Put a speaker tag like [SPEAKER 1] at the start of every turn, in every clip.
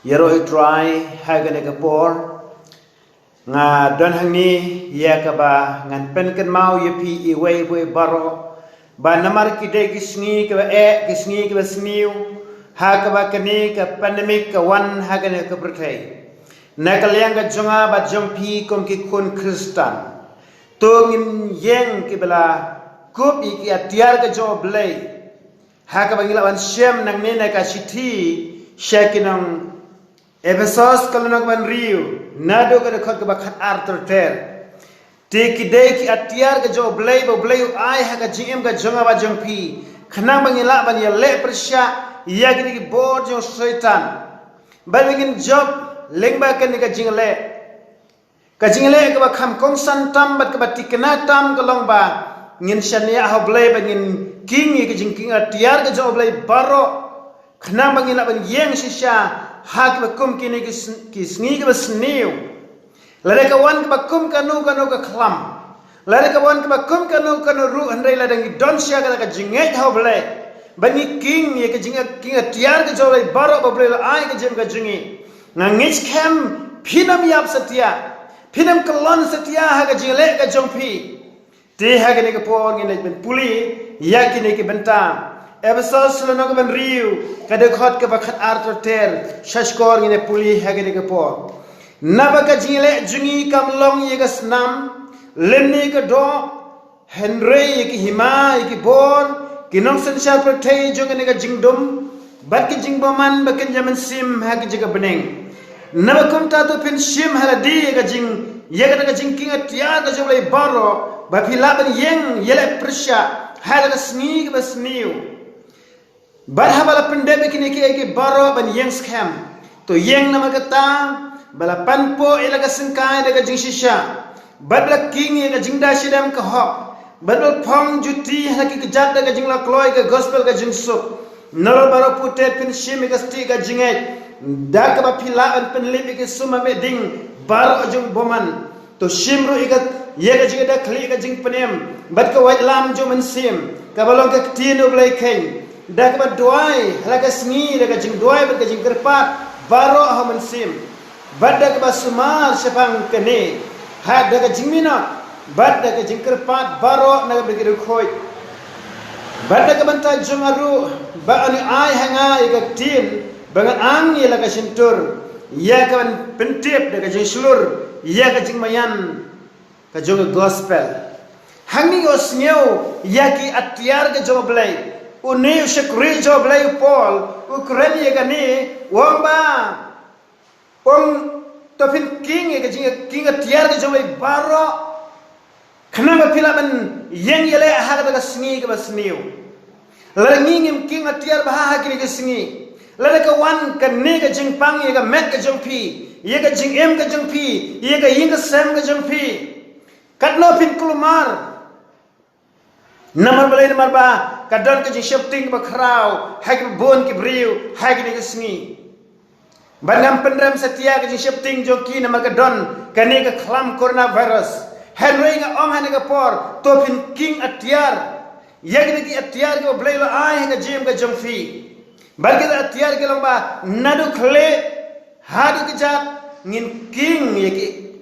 [SPEAKER 1] Yero itrai hagane kapor nga don hangni ya kaba ngan pen kan mau yepi iwe we baro ba namar kide kisngi ka kisngi ka sniu ha kaba kani ka pandemic ka wan hagane ka pertai nakalyang ka jonga ba jompi kom ki kun kristan tongin yeng ki bala kup iki atiar ka jo blai ha kaba ngilawan shem nang ne ka siti shakinang Episos kalau nak banriu, nado kada khot ka khat arthur ter. Te ki de ki atiar ka jo blai ai ha ka jim ka jonga ba jongpi. Khanang bangila ban ya le persya ya ki bor jo syaitan. Balingin job lengba kan ka jingle. Ka jingle ka ba kham kong san tam bat ka ba tikna tam ka long ba. Ngin shania ha blai ba ngin king ki jing king atiar ka jo blai baro. Khanang bangila ban yeng shisha hak bakum kini kisngi ke besniu, lada kawan ke bakum kanu ka klam, lada kawan ke bakum kanu ru andai lada ngi donsya ka jinget hau belai, bani king ye ke jinget king tiar ke jolai baro belai ai ke jem ka jingi, ngangis kem pinam yap setia, pinam kelon setia ha ke jinglet ka jongpi, ti ha ke ne ke por ngi ben puli ya kini ke bentam. Episode selama ke riu kada khot ke bakhat arthur ter shashkor ngine puli hagene ke por naba ka jile jungi kam long ye ga snam lenni ke do henry ye ki hima ye ki bor kinong senshal per thei jogane ga jingdum bat ki jingboman ba ken jaman sim ha ki jiga beneng naba kum ta to pin sim haladi ye ga jing ye ga jing kinga tia ga joblai baro ba philaban yeng yele prisha hala ga sni ga sniu Barha bala pandemic ni ke baro ban yang scam to yang nama kata bala panpo ilaga singkai daga jing shisha badla king ye ga jingda shidam ka hok badal phong juti haki ke jat daga jingla kloy ga gospel ga jing sup nalo baro putet pin shimi ga sti ga jinget dak ba pila an pen libi ke suma me ding baro jung boman to shimru igat ye ga jingda khli ga jing penem bad ka wait lam jo man sim ka balong ka tino blai ken dak ba doai halaga sngi daga jing doai ba jing kerpat baro ha mansim badak ba sumal sepang kene ha daga jing mina badak jing kerpat baro naga begir khoi badak banta jumaru ba ani ai hanga iga tin bangan ang ye laga sintur ya kan pentip daga jing sulur ya ka jing mayan ka jong gospel hangi os nyau ya ki atiar ga jong blai Uni usyakri jo blai Paul Ukraine ye gani wamba tofin king ye king tiar ke jo blai baro kenapa pila ban yang yele ha ka sngi ke basniu la ngingim king tiar ba ha ke sngi la ka wan ka ne ka jing pang ye ka met ka jong pi ye ka jing em ka jong pi ye ka yin ka sem ka jong pi katno pin kulumar Namar balai namar ba kadon ke jing shifting ba krau hak bon ki briu hak ni ke sngi banam pendram setia ke jing shifting joki namar kadon kani ke klam coronavirus henry nga om hane ke por topin king atiar yagni ki atiar ke blai lo ai ke jim ke jongfi balki atiar ke lomba nadu khle hadu ke jat ngin king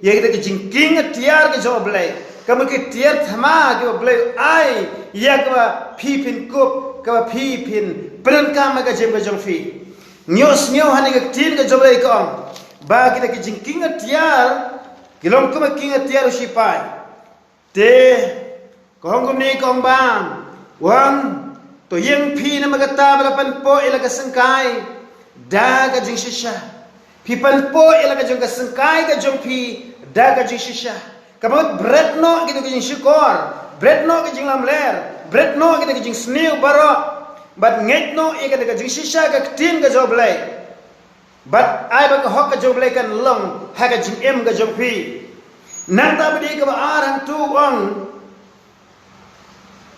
[SPEAKER 1] yagni ke jing king atiar ke jo blai kamu ke tiar thama ke blai ai ya ka phipin kup ka phipin pren ka ma ka jem ka jongfi nyos nyo hani ka tin ka joblai ka ba kita ke jingking tiar kilom kuma king tiar usipai te ko hongom ni kong bang wan to yeng phi na magata balapan po ila ka sangkai da ka jing shisha pipan po ila ka jong ka sangkai ka jongfi da ka jing shisha Kamot bread no gitu kijing syukur, bread no kijing lamler, bread no kita kijing sniu baro, but nget no kita kijing shisha ka tin ka joblay, but ay ba ka hok ka joblay kan long ha ka jing em ka jongpi, nanta bedi ka ba arang tu ong,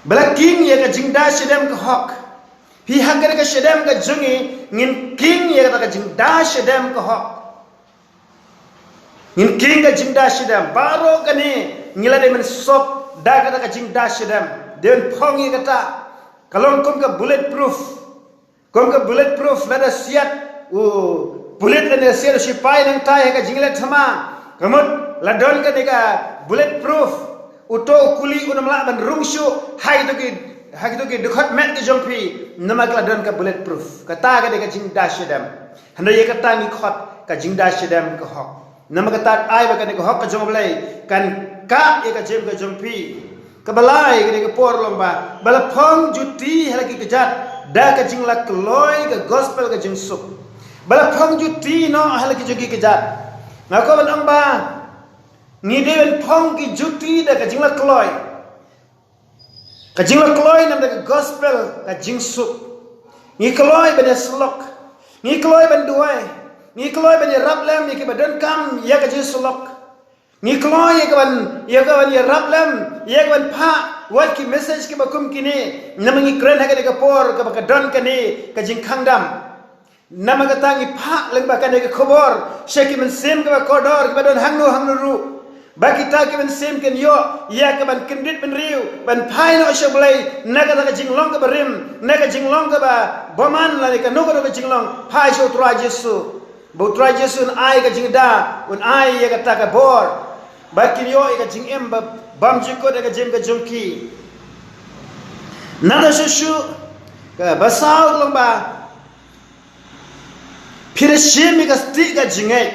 [SPEAKER 1] bala king ya ka jing da shedem ka hok, hi hagar ka shedem ka jungi ngin king ya ka jing da shedem ka hok. In king ka jing da shidam baro kani ngila de men sop da ka jing da shidam den phongi kata kalong kom ka bulletproof lada siat bullet dan sel sipai nang tai ka jinglet sama kamut ladon ka deka bullet proof uto kuli unam la ban rungshu hai to ki dukhat met ki jompi nama ka ladon ka bullet proof kata ka deka jing dashedam handa ye kata ngi khot ka jing dashedam ka hok nama kata ai ba ka deka hok ka jomblai kan ka ye ka jem ka jompi kabalai ka deka por lomba bala phong juti halaki kejat da ka jing la kloy ka gospel ka jing sup bala phong juti no halaki jogi kejat ngako ban amba ni dewen phong ki juti da ka jing la kloy nam da ka gospel ka jing sup ni kloy ban slok ni kloy ban duai ni kloy ban rap lam ni ki badan kam ya ka jing slok ni kloy ya ka ban ya rap lam ya ka ban pha wat ki message ki bakum kini namangi kren ha ka por ka don ka ni ka jing khangdam nama kata ngi pha leng ba ka ne ka khobor sheki men sem ka kodor ka don hangnu ru bagi ta ki ben sem ken yo ya ka ban kendit ben riu ban phai no shoblai naga ka jinglong ka barim naga jinglong ka ba boman la ka no ka jinglong phai sho tra jesu bo tra jesu ai ka jingda un ai ya ka ta ka bor baki yo ka jing em ba bam jiko da ka jem ka jumki nada shushu ka basau long ba phira shemi ka sti ka jingai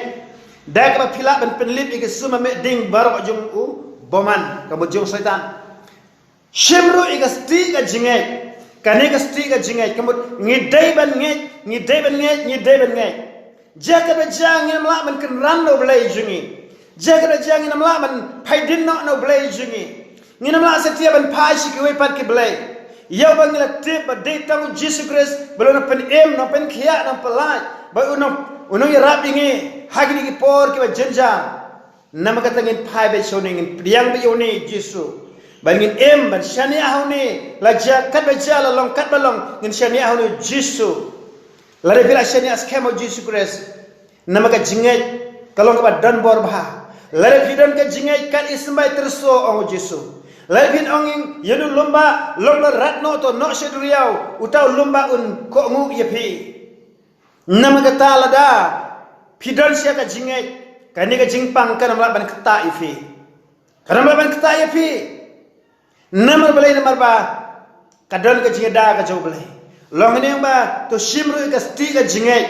[SPEAKER 1] dak ba phila ban penlip ke suma me ding baro jung u boman ka bojong setan shimru igasti ka jingai kane ka sti ka jingai kamut ngidai ban ngai jaka ba jang ngam la ban kan ran no blai jungi jaka ba jang ngam la ban phaidin no blai jungi nginam la setia ban phashi ki we pat ki blai yau ban ngila tip ba de tang Jesus Christ belum pen em no pen khia no pelai ba unong ya rap ingi hagini ki por ki ba jenjang nama kata ngin phai be shone ngin priang be yone Jesu ban ngin em ban shani ahune la ja kat ba jala long kat ba long ngin shani ahune Jesu la de bila shani askemo Jesus Christ nama ka jingai kalong ka ba dan bor ba la de bidon ka jingai kan ismai terso ong Jesu la bin onging yenu lomba ratno to no sheduriau utau lomba un ko ngu yepi nama kata lada pidon sia ka jingai kani ka jingpang kan amla ban kata ifi kan amla ban kata ifi nama balai nama ba kadon ka jingai da ka jau balai long ni ba to shimru ka sti ka jingai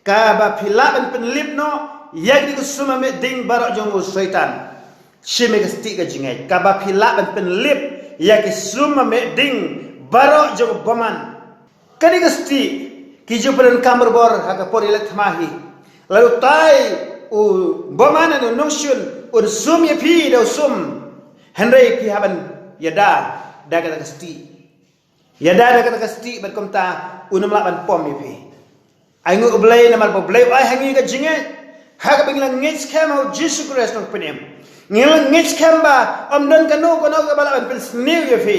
[SPEAKER 1] ka ba phila ban penlip no yak ni ku suma me ding barak jong syaitan shime ka sti ka jingai ka ba phila ban penlip yak suma me ding barak jong boman kani ka sti kiju peran kamar bor haga por ilek thamahi lalu tai u bomana no notion un sum ye pi do sum henry ki haban yada daga kasti yada daga kasti ban komta unam la ban pom ye pi ai ngu blai na mar bo blai ai hangi ka jinge haga binglang ngis kemo Jesus Christ no penem ngil ngis kemba omdon kanu kono ka bala ban new ye pi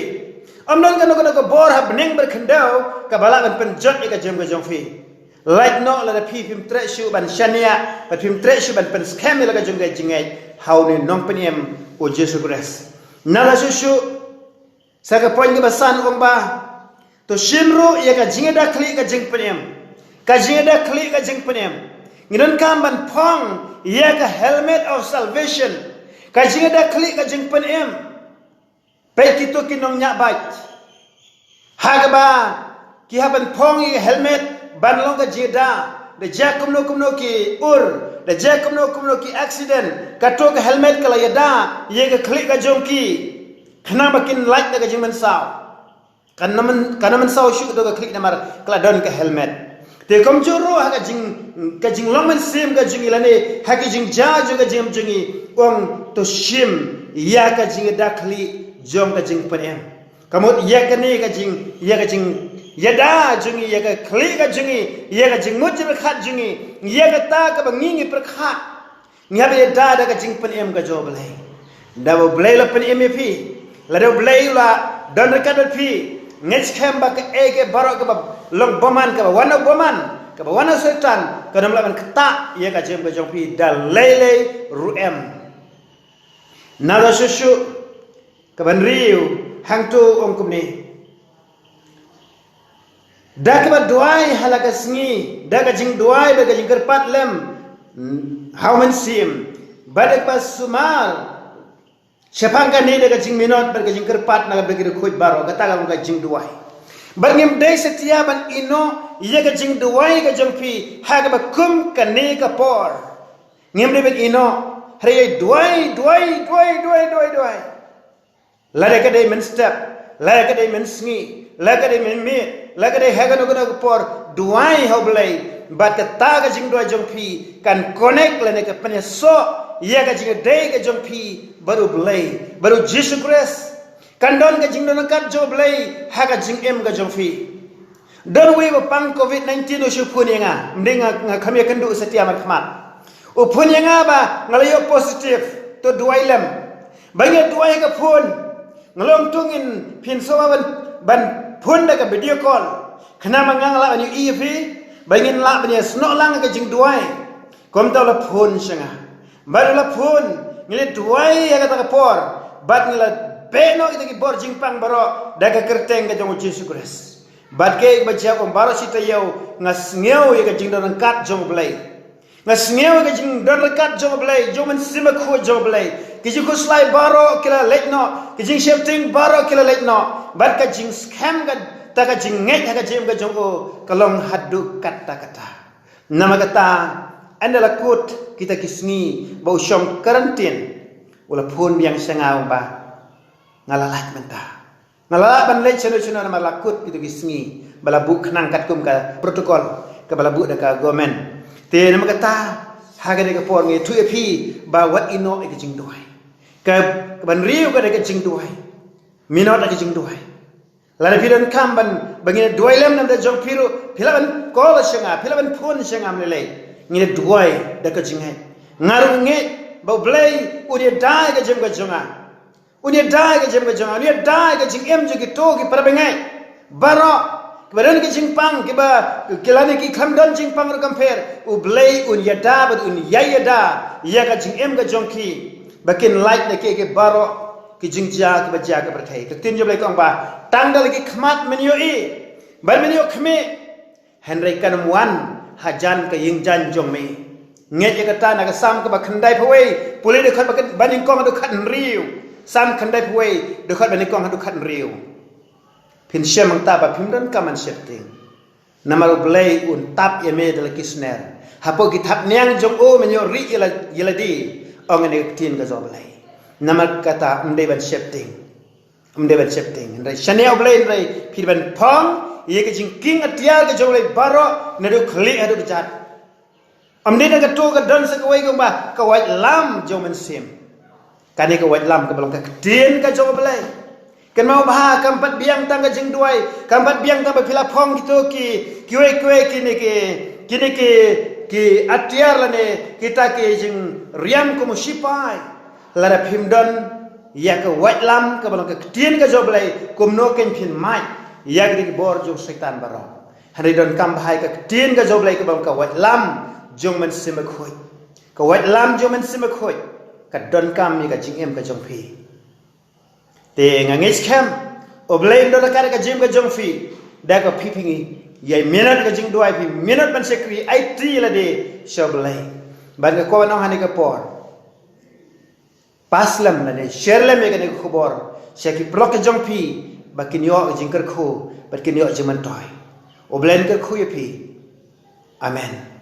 [SPEAKER 1] omdon kanu kono ko bor ha bening berkendau ka bala ban penjot ka jem ka jongfi like no la pi pim treshu ban shania ban pim treshu ban pen scam la ka jong ka jingai how ni nong penem o Jesus Christ nala shushu saka point ka basan omba to shimru ya ka jingai da kli ka jing penem ka jingai da kli ka jing penem ngiron kam ban phong ya ka helmet of salvation ka jingai da kli ka jing penem pai kito kinong nya bait hagaba ki haban phong ye helmet ban long ka jeda de jakum no ki ur de jakum no ki accident ka to ka helmet kala yada ye ka klik ka jongki khana bakin light da ka jingman saw kanaman saw shu do ka klik namar kala don ka helmet te kom joro ha ka jing long man sim ka jing ilane ha ki jing ja jo ka jing jingi ong to shim ya ka jing da kli jom ka jing panem kamot ya ka ni ka jing yada jungi ya ka kli ka jungi ya ka jing mut ka khat jungi ya ka ta ka bangi per khat nya be da ka jing panem ka jo blai da bo blai la panem fi la do blai la don ka do fi ngech khamba ka ege baro ka long boman ka wana setan ka nam la ban kata ya ka jem ka jong fi da lele ruem nada shushu ka ban riu hang tu ong kum ni dak ba duai halaka sngi dak jing duai ba jing kerpat lem how man sim badak pas sumal siapang kan ni dak jing minot ba jing kerpat na ba khoj baro kata ga jing duai bangim dai setia ban ino iya ga jing duai ga jong pi ha ga ba kum kan ni ka por ngim de ben ino hari duai lada ka dai men step lada ka dai men sngi lada ka dai men mi lada dai ha ga no ga por duai ho blai bat ka ta ga jing duai jong pi kan connect la ne ka pen so iya ga jing dai ga jong pi baru blai baru Jesus Christ kandon ga jing don kat jo blai ha ga jing em ga jong pi don we ba pang COVID-19 o shu pun nga mdinga khamya kandu setia mar khmat o pun nga ba ngalayo positive to duai lem banyak duai ka pun ngalong tungin pin so ban pun da ka video call khana mangang la ani EV bangin la banya sno lang ka jing duai kom ta la pun sanga baru la pun ngile duai ya ka ta por bat ngila beno kita ki bor jing pang baro da ka kerteng ka jong Jesus Christ bat ke baca baro sita yau ngas ngeu ya ka jing don kat jong blai ngas ngeu ka jing don kat jong blai jong man sima khu jong blai kiji ko slai baro kila letno kiji shifting baro kila letno bat ka jing scam ka ta ka jing ngai ka jing ka jong o kalong hadu kata nama kata andala kut kita kisni bau syom karantin wala pun yang sengau ba ngalalat mentah ngalalat ban le cheno nama lakut itu kisni bala bu khnang kat kum ka protokol ka bala bu da ka government te nama kata haga de ka por ngi tu epi ba wat ino e jing duai ka ban riu ka de ka jing duai minot ka jing duai la na pidon kam ban bangina duai lem nam da jong piru pilaban kol shenga pilaban pun shenga mlele ngi duai da ka jing hai ngaru nge ba blai udia dai ka jing ka jonga udia dai ka jing ka jonga udia dai ka jing em ju ki to ki parabengai baro kebaran ki jing pang ki ba kilani ki khamdan jing pang ro compare u blai un yada ba un yayada ya ka jing em ka jong ki bakin like na ke baro ki jing ja ki ba ja ka berthai ke tin jo blai kong ba tangdal ki khmat menyo e ban menyo khme henry kan wan hajan ka ying jan jong me nge ka ta na ka sam ka ba khandai phoi puli de khat ba baning kong du khat riu sam khandai phoi de khat baning kong du khat riu pin shem ta ba phim don kaman shifting namar blai un tap ye me de kisner hapo ki thap nyang jong o menyo ri yela di ongene tin ga zo blai namar kata umde ban shifting ndai shane blai ndai phir ban phang ye ke jing king atiar ke jo blai baro ne do khli adu jat amde na ka to ka dan sa ka wai ba ka wai lam jo men sim kani ka wai lam ka belong ka tin ka jo blai kan mau bah kampat biang tang ka jing duai kampat biang tang ba phila phong gitu ki kwe kini ki atiar la ne kita ke jing riam ko musipai la da phimdon ya ka wai lam ka belong ka tin ka jo blai kum no ken phin mai ya ki bor jo setan baro hari don kam bahai ka tin ka jo blai ka belong ka wai lam jong man sim khoi ka wai lam jong man sim khoi ka don kam mi ka jing em ka jong phi te ngangis kham oblei do ka ka jing ka jong phi da ka phi phi ye minute ka jing duai phi minute ban sekri ai tri la de shoblei ban ka ko na hani ka por paslam la de sherlam me ka ne khobor sheki blok ka jong phi bakin yo jing kar khu bakin yo jiman toy oblen ka khu ye phi amen